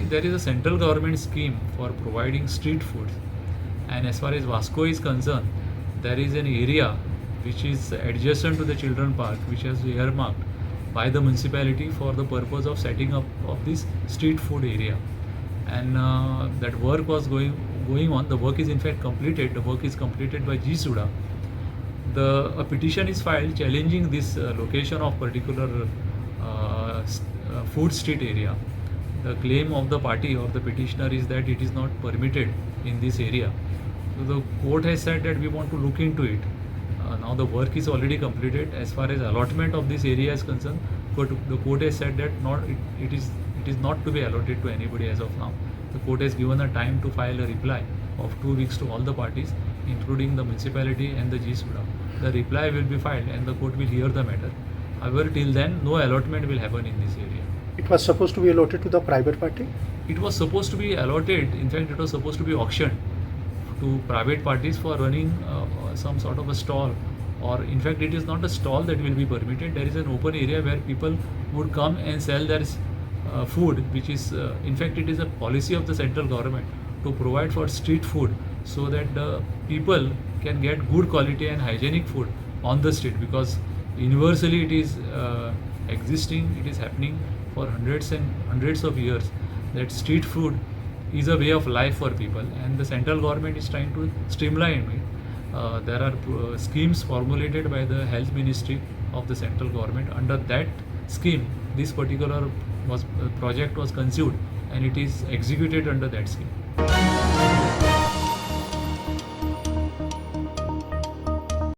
there is a central government scheme for providing street food, and as far as Vasco is concerned, there is an area which is adjacent to the children park which has earmarked by the municipality for the purpose of setting up of this street food area, and that work was going on. The work is in fact completed. The work is completed by G Suda. A petition is filed challenging this location of particular food street area. The claim of the party or the petitioner is that it is not permitted in this area. So the court has said that we want to look into it. Now the work is already completed. As far as allotment of this area is concerned, but the court has said that it is not to be allotted to anybody as of now. The court has given a time to file a reply of 2 weeks to all the parties, including the municipality and the G Suda. The reply will be filed and the court will hear the matter. However, till then, no allotment will happen in this area. It was supposed to be allotted to the private party? It was supposed to be allotted, in fact, it was supposed to be auctioned to private parties for running some sort of a stall, or in fact, it is not a stall that will be permitted. There is an open area where people would come and sell their food, which is, in fact, it is a policy of the central government to provide for street food so that the people can get good quality and hygienic food on the street, because universally it is existing, it is happening for hundreds and hundreds of years, that street food is a way of life for people, and the central government is trying to streamline it. There are schemes formulated by the health ministry of the central government. Under that scheme, this particular project was conceived and it is executed under that scheme.